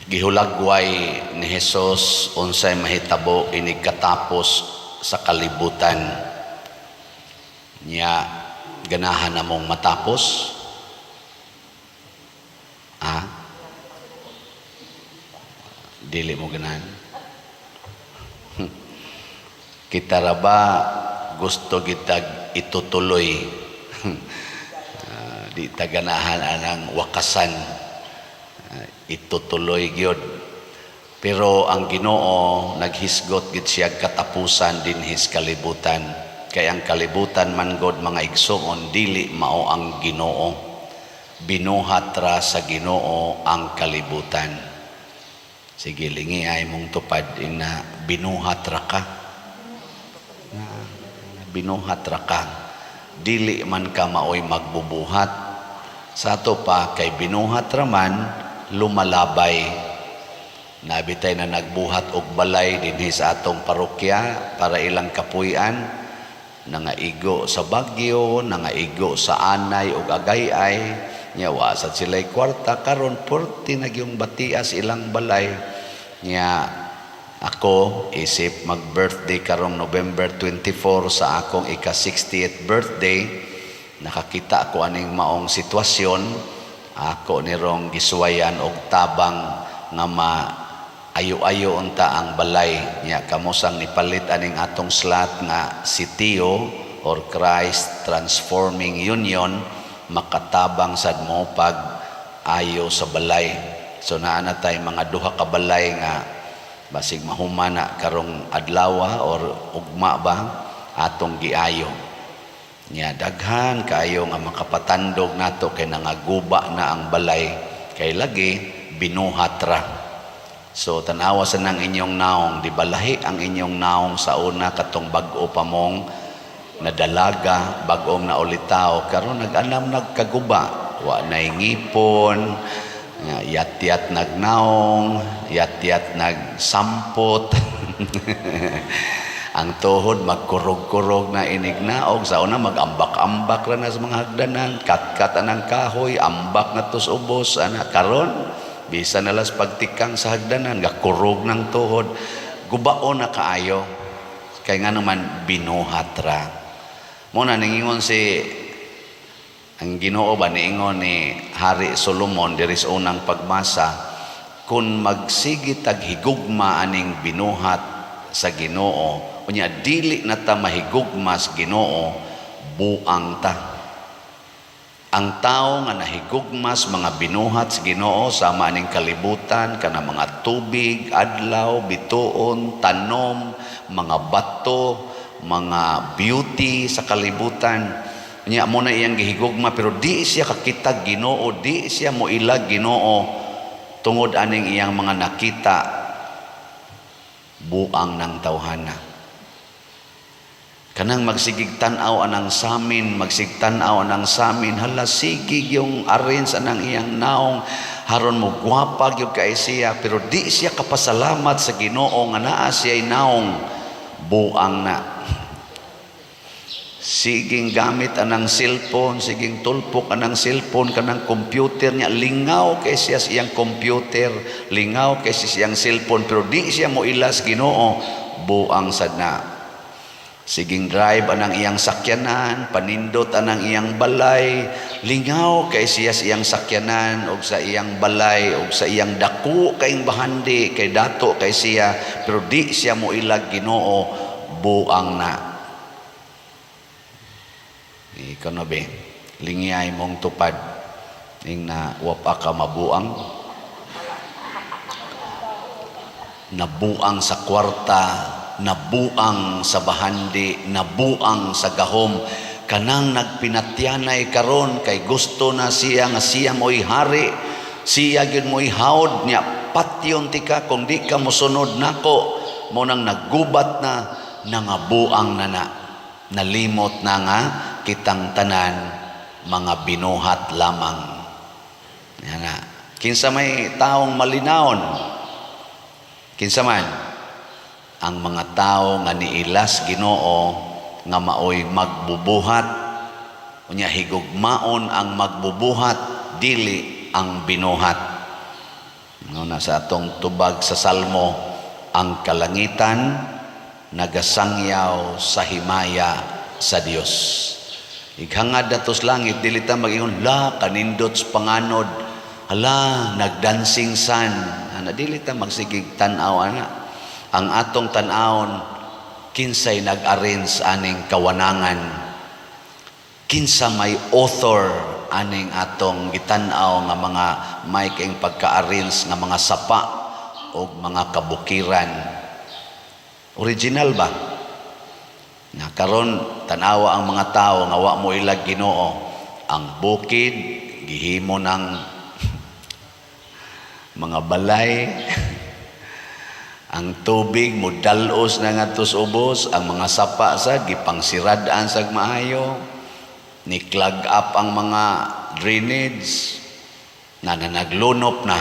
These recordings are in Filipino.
Gihulagway ni Hesus unsay mahitabo inig katapos sa kalibutan niya. Ganahan na mong matapos dili mo ganahan. Kita ra ba gusto kita itutuloy di taganahan anang wakasan, itutuloy gyud. Pero ang Ginoo naghisgot gid siya katapusan din his kalibutan. Kay ang kalibutan man god mga igsoon dili mao ang Ginoo. Binuhat ra sa Ginoo ang kalibutan. Sige, lingi ay mong tupad ina binuhat ra ka. Binuhat ra ka. Dili man ka maoy magbubuhat. Sa ato pa kay binuhat ra man lumalabay. Nabitay na nagbuhat og balay dinhi sa atong parokya para ilang kapuy-an, nangaigo sa Bagyo, nangaigo sa Anay ug Agay-ay, nya wa sa sila'y kwarta karon 40 nagyong batias ilang balay. Nya ako isip mag-birthday karong November 24 sa akong ika-60th birthday, nakakita ako aning maong sitwasyon. Ako nirong gisuwayan og tabang nga ayo-ayo unta ang balay nya kamusang nipalit aning atong slot nga CTO or Christ Transforming Union, makatabang sad mo pag ayo sa balay. So naa na tay mga duha ka balay nga basig mahumana karong adlaw or ugma ba atong giayo. Nya daghan kaayo nga makapatandog nato kay nangaguba na ang balay kay lagi binuhat ra. So tanawa sa nang inyong naong, di balahi ang inyong naong sa una katong bag-o pa mong nadalaga, bag-ong naulitaw, karon nag-anam nagkaguba, wa nay ngipon, yat-yat nagnaong, yat-yat nagsampot. Ang tuhod magkurog-kurog na inignaog, sa una magambak-ambak ra na sa mga hagdanan, kat-kat anang kahoy, ambak na tos ubos, ana karon bisa nalas pagtikang sa hagdanan, gakurog ng tuhod, gubaon na kaayo. Kaya nga naman binuhat ra. Muna ningingon ang Ginoo ba niingon ni Hari Solomon diri sa unang pagbasa, kung magsigi tag higugma aning binuhat sa Ginoo, unya dili na ta mahigugma sa Ginoo, buang ta. Ang tao nga nahigugmas mga binuhat sa Ginoo sama aning kalibutan kana mga tubig, adlaw, bituon, tanom, mga bato, mga beauty sa kalibutan. Nya mo na iyang gihigugma pero di siya kakita Ginoo, di siya mo ilag Ginoo tungod aning iyang mga nakita, buang ng tawhana. Kanang magsigig tanaw anang samin, magsigtanaw anang samin, hala sigig yung arrange anang iyang naong, haron mo gwapa gyud kay siya, pero di siya kapasalamat sa Ginoo nga naa siya naong, buang na. Siging gamit anang cellphone, siging tulpok anang cellphone, kanang computer niya, lingaw kay siya siyang computer, lingaw kay siya siyang cellphone, pero di siya mo ilas Ginoo, buang sad na. Siging drive anang iyang sakyanan, panindot anang iyang balay, lingaw kay siya iyang sakyanan o sa iyang balay o sa iyang dako kayong bahandi kay dato kay siya, pero di siya mo ilag Ginoo, buang na. Ikaw na be, lingiyay mong tupad ning na wapa ka mabuang, nabuang sa kwarta, nabuang sa bahandi, nabuang sa gahom, kanang nagpinatyanay karon kay gusto na siya nga siya mo'y hari, siya gyud mo'y haod niya, patyon tika kung di ka mosunod nako, mo nang naggubat na, nangabuang na na, nalimot na nga kitang tanan mga binuhat lamang. Yan na. Kinsa may taong malinawon, kinsa man ang mga tao nga niilas Ginoo nga maoy magbubuhat, unya higugmaon ang magbubuhat, dili ang binuhat. Nga sa atong tubag sa Salmo, ang kalangitan nagasangyaw sa himaya sa Dios. Ighangad natos langit, dili ta mag-ingon, la, kanindot sa panganod, hala, nagdancing sun. Ana, dili ta magsigig tan-aw, ana. Ang atong tan-awon, kinsay nag-arrange aning kawanangan, kinsa may author aning atong gitan-aw nga mga may kaing pagka-arrange nga mga sapa o mga kabukiran. Original ba? Na karon tanawa ang mga tao nga wa mo ilag Ginoo. Ang bukid gihimo ng mga balay. Ang tubig mo dalos na ngadto sa ubos, ang mga sapa sa gipangsirad-an sa maayo, ni clog up ang mga drainage, na naglunop na,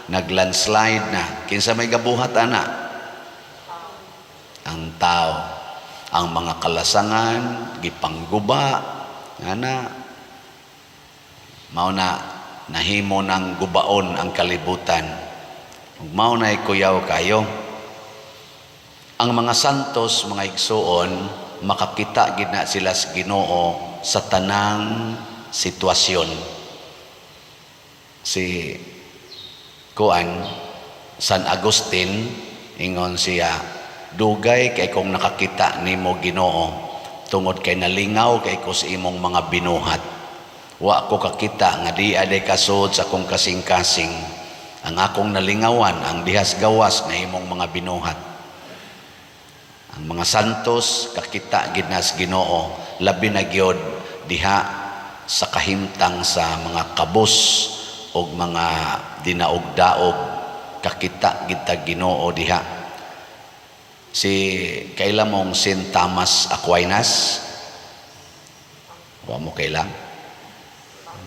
naglandslide na. Kinsa may gabuhat ana? Ang tao. Ang mga kalasangan gipangguba, ana, mao na nahimo ng gubaon ang kalibutan. Ug mao na kuyaw kayo. Ang mga santos, mga igsoon, makakita gid na sila sa Ginoo sa tanang sitwasyon. Si Kuan San Agustin ingon siya, dugay kay kung nakakita nimo Ginoo, tungod kay nalingaw kay ko sa imong mga binuhat. Wa ko kakita nga di aday kasud sa akong kasing-kasing. Ang akong nalingawan ang dihas gawas nga imong mga binuhat. Ang mga santos kakita gid na sa Ginoo, labi na gyud diha sa kahimtang sa mga kabus o mga dinaog-daog, kakita gid ta Ginoo diha. Si kaila mong St. Thomas Aquinas, wa mo kaila,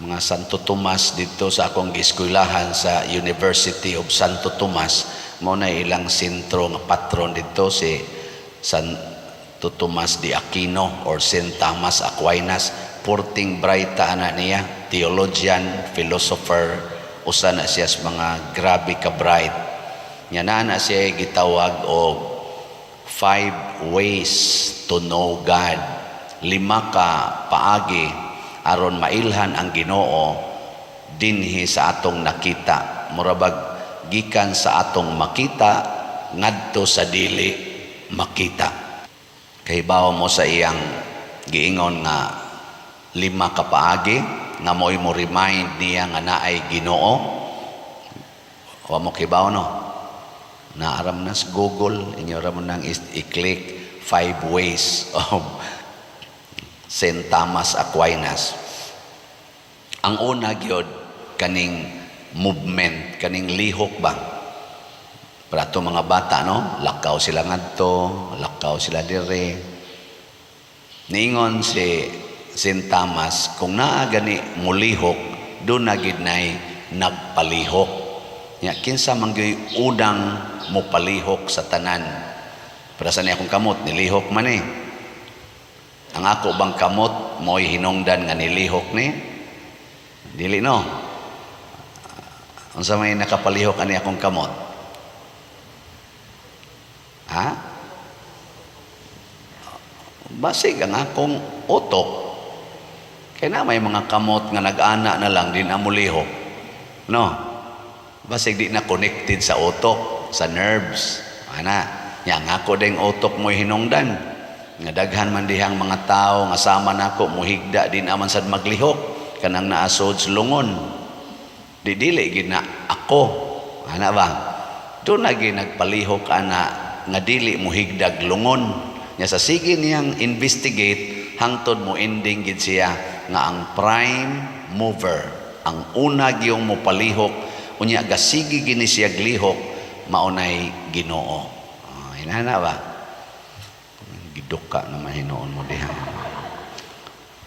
mga Santo Tomas dito sa akong gieskuylahan sa University of Santo Tomas, mo na ilang sentro nga patron dito, si Santo Tomas de Aquino or St. Thomas Aquinas. Porting brighta ana niya, theologian, philosopher, usa na siya sa mga grabe ka bright. Nya na siya gitawag og 5 ways to know God. 5 ka paagi aron mailhan ang Ginoo dinhi sa atong nakita. Murabag gikan sa atong makita ngadto sa dili makita. Kay bawo mo sa iyang giingon nga 5 ka paagi nga mo'y mo remind niya nga naay Ginoo. Wa mo kibaw no? Naaram na sa Google, inyo ram nang i-click 5 ways of St. Thomas Aquinas. Ang una gyud kaning movement, kaning lihok ba? Para to mga bata, no? Lakaw sila ngadto, lakaw sila dire. Niingon si St. Thomas, kung naa gani mulihok, doon na gid nay nagpalihok. Nya kinsa man gyud udang mo palihok sa tanan. Para sa niya akong kamot, nilihok man eh. Ang ako bang kamot, mo'y hinungdan nga nilihok ni? Dili no? Ang sa may nakapalihok ani akong kamot? Ha? Basig ang akong utok. Kaya na may mga kamot nga nag-ana na lang din amulihok. No? Basig di na connected sa utok, sa nerves. Ana, yang ako ding utok mo'y hinungdan. Nga daghan man dihang mga tao nga sama nako muhigda din aman sad maglihok kanang naasod sa lungon. Dili gid na ako. Ana ba? Do na gid nagpalihok ana nga dili muhigdag lungon. Nya sa sige niyang investigate hangtod mo ending gid siya nga ang prime mover, ang una giyong mo palihok unya gasigi gini siya glihok maunay Ginoo. Inana ba? Giduka na mahinoon mo diha.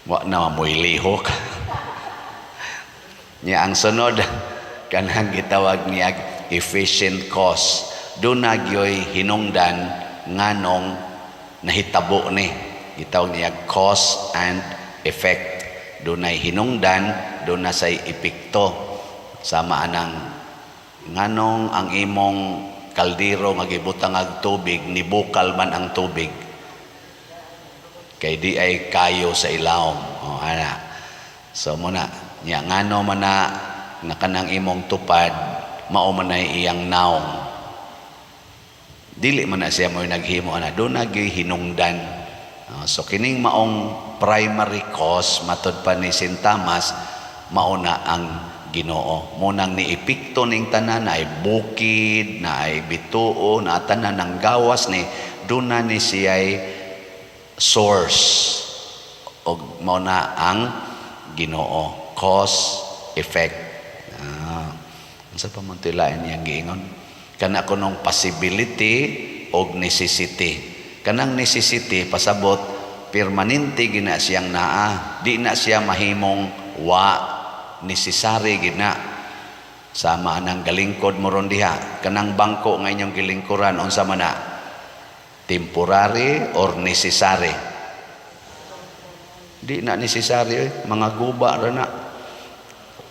Wa na mo ilihok. Nya ang sunod kanang gitawag niya efficient cause. Doon na gyoy hinungdan nganong nahitabo ni. Gitawag niya cause and effect. Doon na hinungdan, doon na say epekto. Sama anang nganong ang imong kaldero nga gibutang og tubig nibukal man ang tubig kay di ay kayo sa ilawom. Ana. So muna nya ngano man na kanang imong tupad mao man ay iyang naong. Dili man na siya mo naghimo ana do hinungdan. So kining maong primary cause matud pa ni St. Thomas mauna ang Ginoo. Munang niipikto ning tanan na ay bukid, na ay bituo, na tanan ng gawas ni duna ni siya'y source o mauna ang Ginoo. Cause, effect. Sa pamuntilain niyang giingon. Kana ko nung possibility o necessity. Kanang necessity, pasabot, permanente gina siyang naa. Di na siya mahimong necessary gina sama anang galingkod mo ron diha kanang bangko nga inyong gilingkuran unsa man na temporary or necessary. Di na necessary mga guba ra na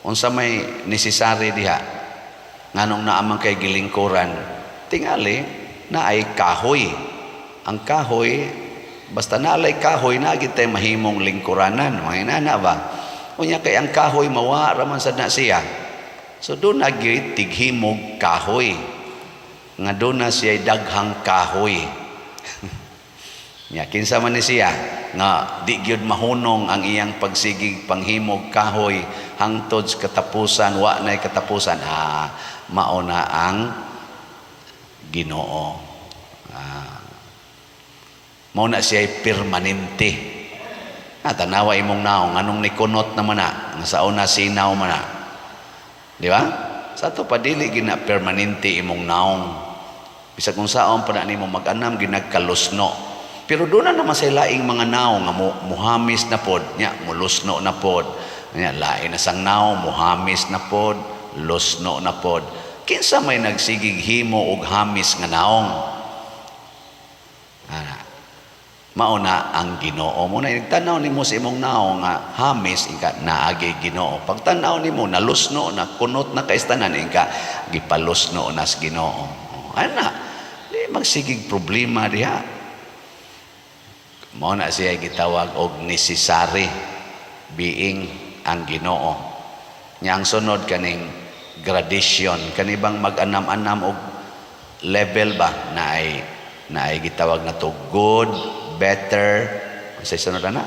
unsa may necessary diha nganong naamang kay gilingkuran tingali na ay kahoy. Ang kahoy basta nalay kahoy na gid tay mahimong lingkuranan mahinana ba. Unya kay ang kahoy mawa raman sad na siya. So doon nagyoy tighimog kahoy. Nga doon na siya daghang kahoy. Nya kinsa man ni siya nga di gyud mahunong ang iyang pagsigig panghimog kahoy hangtod sa katapusan wa nay katapusan. Mao na ang Ginoo. Mao na siya permanente. Tanawa imong naong anong nikunot naman na nga sa una sinaw man na di ba sa to padili gina permanente imong naong bisag kung saon pa na nimo mag-anam ginagkalusno pero doon na naman sa laing mga naong nga muhamis na pod nya mulusno na pod nya lain na sang naong muhamis na pod lusno na pod kinsa may nagsigig himo og hamis nga naong mauna ang Ginoo. Muna tanaw nimo sa imong naong nga hamis ika naagi Ginoo. Pag tanaw nimo nalusno na kunot na kaistanan ika gipalusno na sa Ginoo. Ana, di magsigig problema diha. Mao na siya gitawag og necessary being ang Ginoo. Nya ang sunod kaning gradation kanibang mag-anam-anam og level ba na ay gitawag na to good, better, sa sunod na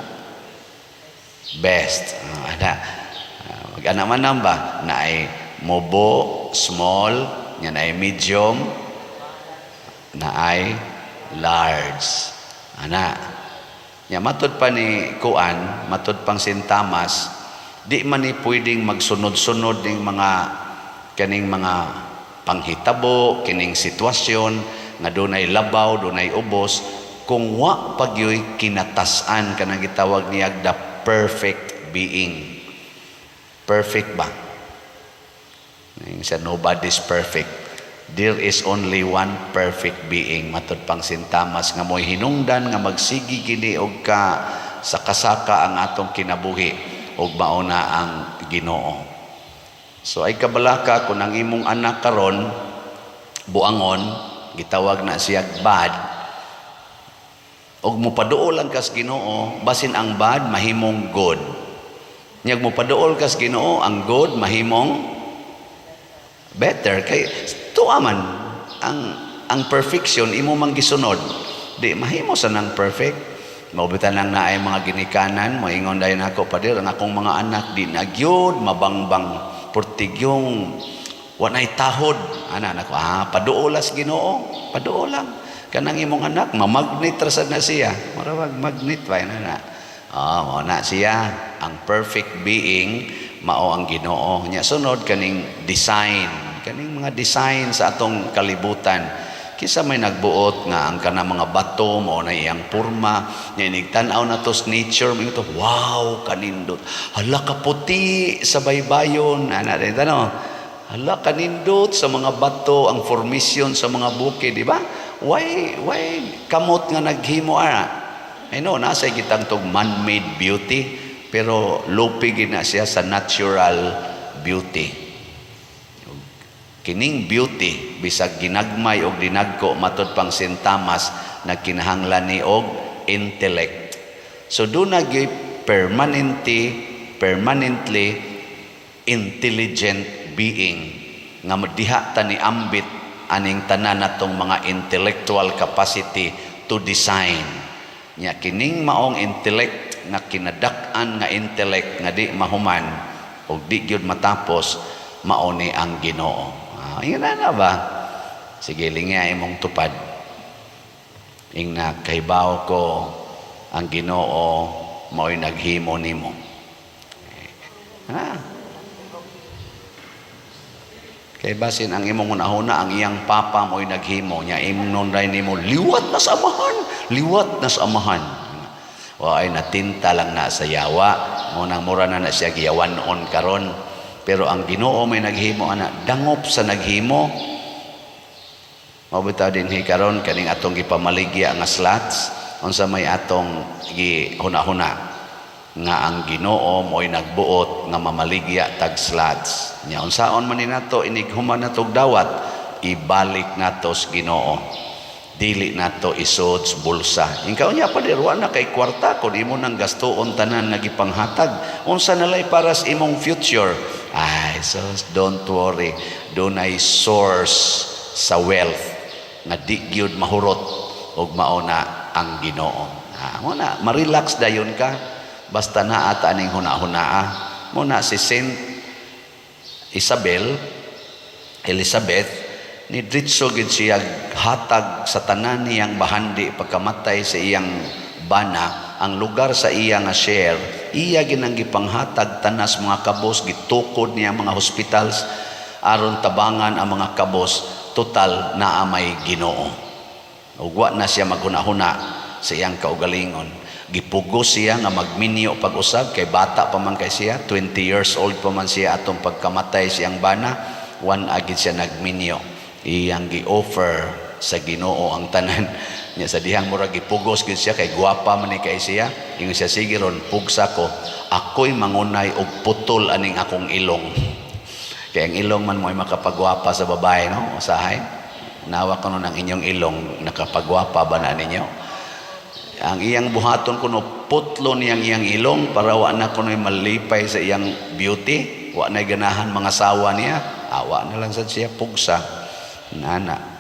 best. Mag-anam-anam ba na ay mobo, small, yan ay medium, na ay large. Matud pa ni Kuan, matud pang St. Thomas, di man ni pwedeng magsunod-sunod ng kaning mga panghitabo, kining sitwasyon, nga dunay labaw, dunay ubos, kung wa pagyoy kinatasan kanang gitawag niya the perfect being. Perfect ba? Nobody's perfect. There is only one perfect being. Matud pang St. Thomas nga mo'y hinungdan nga magsigi gini og ka sa kasaka ang atong kinabuhi og mauna ang Ginoo. So ay kabalaka kung ang imong anak karon buangon gitawag na siya bad og mopaduol lang kas Ginoo basin ang bad mahimong good. Nyag mopaduol kas Ginoo ang good mahimong better kay tuaman ang perfection imo mang gisunod di mahimo sa nang perfect. Maubitan lang na ay mga ginikanan moingon dayon ako padir ang akong mga anak di nagyud mabangbang portigyong wanay tahod anak ko paduolas Ginoo paduol lang kanang imong anak mamagnet rasad na siya marawag magnet ba na mao na siya ang perfect being mao ang Ginoo nya sunod kaning design kaning mga design sa atong kalibutan kisa may nagbuot nga ang kanang mga bato mao na iyang porma nya nigtan-aw na to sa nature mo to wow kanindot hala ka puti sa baybayon ana din hala kanindot sa mga bato ang formation sa mga bukid di ba. Why kamot nga naghimo I know nasa kitang tog man-made beauty pero lupi gina siya sa natural beauty. Kining beauty bisag ginagmay og dinagko matud pang sintamas na kinahanglan ni og intellect. So do na permanently intelligent being nga diha ta ni ambit aning tanan natong mga intellectual capacity to design. Nya kining maong intellect nga kinadak-an nga intellect nga di mahuman og di gyud matapos mao ni ang Ginoo. Yun na ba? Sige linga imong tupad. Ingna kaybaw ko ang Ginoo mao'y naghimo nimo. Kay basin ang imong una-una ang iyang papa mo'y naghimo nya imnon ray nimo liwat na sa amahan. Wa ay natinta lang na sa yawa, mo nang mura na siya giyawan-on karon. Pero ang Ginoo may naghimo ana dangop sa naghimo. Mabitaw din karon kaning atong gipamaligya nga slots unsa may atong gihuna-huna nga ang Ginoo mo'y nagbuot nga mamaligya tag slots. Nya unsaon man ni nato inighuman natog dawat ibalik nato sa Ginoo. Dili nato isod sa bulsa. Ingkaw niya pa dirwa na kay kwarta kun imo nang gastuon tanan nga gipanghatag. Unsa nalay para sa imong future? So don't worry. Dunay source sa wealth nga di gyud mahurot og mauna ang Ginoo. Muna ma-relax dayon ka basta naa ta aning huna-hunaa. Muna si Saint Elizabeth ni diretso gid siya hatag sa tanan niyang bahandi pagkamatay sa iyang bana ang lugar sa iya nga share iya ginang gipanghatag tanas mga kabos gitukod niya mga hospitals aron tabangan ang mga kabos total na may Ginoo. Ugwa na siya maghuna-huna sa iyang kaugalingon. Gipugos siya nga magminyo pag-usab kay bata pa man kay siya, 20 years old pa man siya atong pagkamatay siyang bana, one agid siya nagminyo. Iyang gi-offer sa Ginoo ang tanan niya sa dihang murag gipugos gid siya kay guwapa man ni kay siya. Ingon siya sige ron pugsa ko, ako'y mangunay og putol aning akong ilong. Kaya ang ilong man mo'y makapagwapa sa babae, no? Usahay. Nawa ko nun ang inyong ilong, nakapagwapa ba na ninyo? Ang iyang buhaton kuno putlo niyang iyang ilong para wa na kuno malipay sa iyang beauty, wa na ganahan mga sawa niya, awa na lang sad siya pugsa.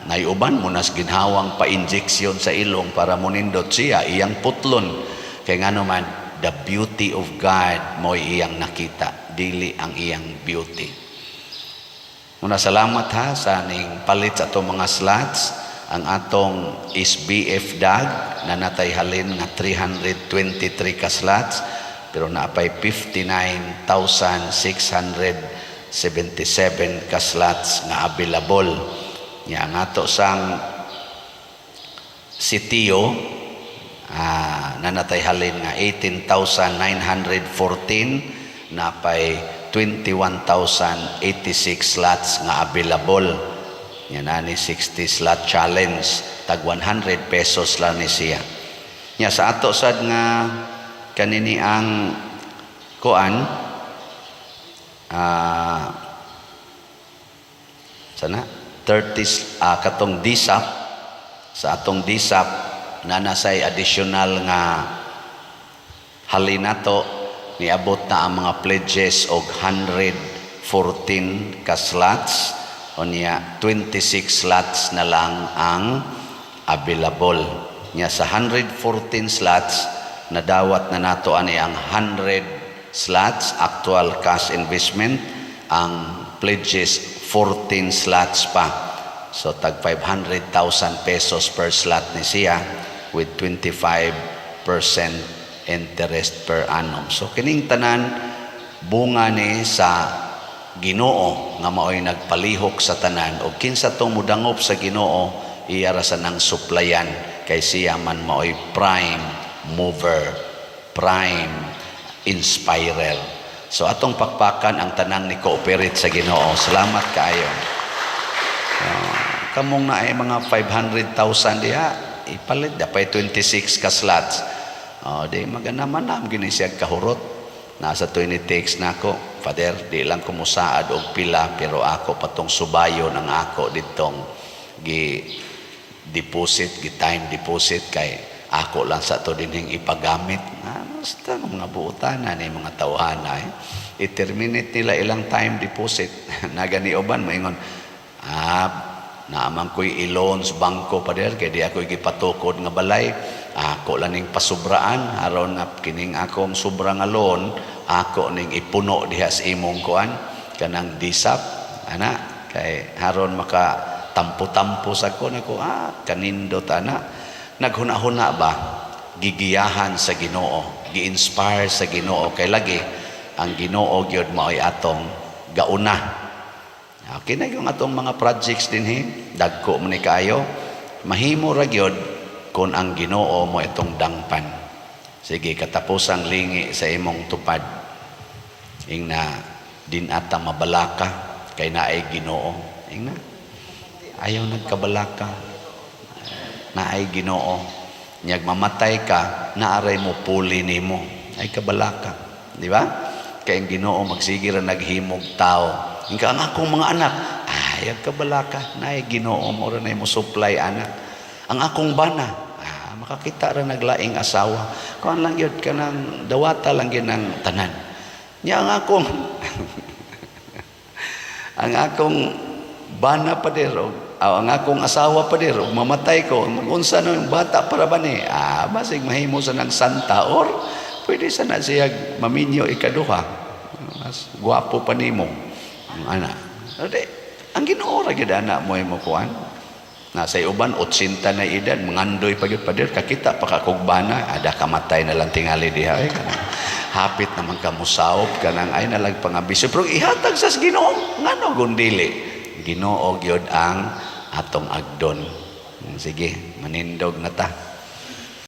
Nayuban mo nas ginhawang pa-injeksyon sa ilong para munindot siya iyang putlon. Kaya nga naman, the beauty of God mo iyang nakita, dili ang iyang beauty. Muna salamat ha sa ning palit sa atong mga slots. Ang atong SBF DAG na natay halin nga 323 ka slots pero naapay 59,677 ka slots nga available. Nya nga to sang sitiyo na natay halin nga 18,914 naapay 21,086 slots nga available. Yan na ni 60 slot challenge. Tag 100 pesos lang ni siya. Nya sa ato sad nga kanini ang kuan sana 30 katong disap sa atong disap na nasay additional nga halinato niabot na ang mga pledges og 114 ka slots. O niya 26 slots na lang ang available. Niya sa 114 slots nadawat na nato ani ang 100 slots actual cash investment, ang pledges 14 slots pa. So tag 500,000 pesos per slot ni siya with 25% interest per annum. So kining tanan bunga ni sa Ginoo nga mao'y nagpalihok sa tanan o kinsa tong mudangop sa Ginoo iya ra sa nang suplayan kay siya man mao'y prime mover, prime inspirer. So atong pakpakan ang tanang ni cooperate sa Ginoo. Salamat kaayo. Kamong na ay mga 500,000 diha ipalit dapay 26 ka slots. Di maganaman nam gini siya kahurot. Nasa 20 takes na ako. Father, di lang ko musaad og pila, pero ako patong subayon ang ako ditong deposit, time deposit kay ako lang sa to dinhing ipagamit. Basta mga buutan ni mga tawhana i-terminate nila ilang time deposit. Nagani uban maingon, naaman ko'y i-loans bangko pa der, kaya di ako ikipatukod nga balay, ako lang ning pasubraan, aron nga kining akong sobra nga loan, ako ning ipuno diha sa imong kuan, kanang disap, ana, kay haron maka tampo-tampo sa ko, nako, kanindot, ana, naghuna-huna ba, gigiyahan sa Ginoo, gi-inspire sa Ginoo, kay lagi, ang Ginoo gyud mao'y atong gauna. Okay na yung atong mga projects din dagko mo ni kayo, mahimo ra gyud kung ang Ginoo mo itong dangpan. Sige, katapusang lingi sa imong tupad, ing na din ata mabalaka kay naay Ginoo, ing na ayaw nagkabalaka, naay Ginoo, nyag mamatay ka, naaray mo puli nimo, ay kabalaka, di ba? Kay ang Ginoo magsige ra naghimog tao. Ingka ang akong mga anak, ay kabalaka, naay Ginoo mo ra nay mo supply anak. Ang akong bana, makakita ra naglaing asawa. Kuan lang gyud kanang dawata lang gyud ng tanan. Nya ang akong ang akong bana pa dero, ang akong asawa pa dero, mamatay ko, unsa no yung bata para ba ni? Basig mahimo sa ng santa or pwede sana siya maminyo ikaduha. Mas guwapo pa nimo. Ana. Ang Ginoo ra gyud ana mo imo kuan. Nasa uban 80 na edad, mangandoy pa gyud pader, kakita pa kakugbana, ada kamatay na lang tingali diha ay kanang hapit naman ka musaop kanang ay nalag pangabisyo, pero ihatag sa Ginoo ngano gundili. Ginoo gyud ang atong agdon. Sige, manindog na ta.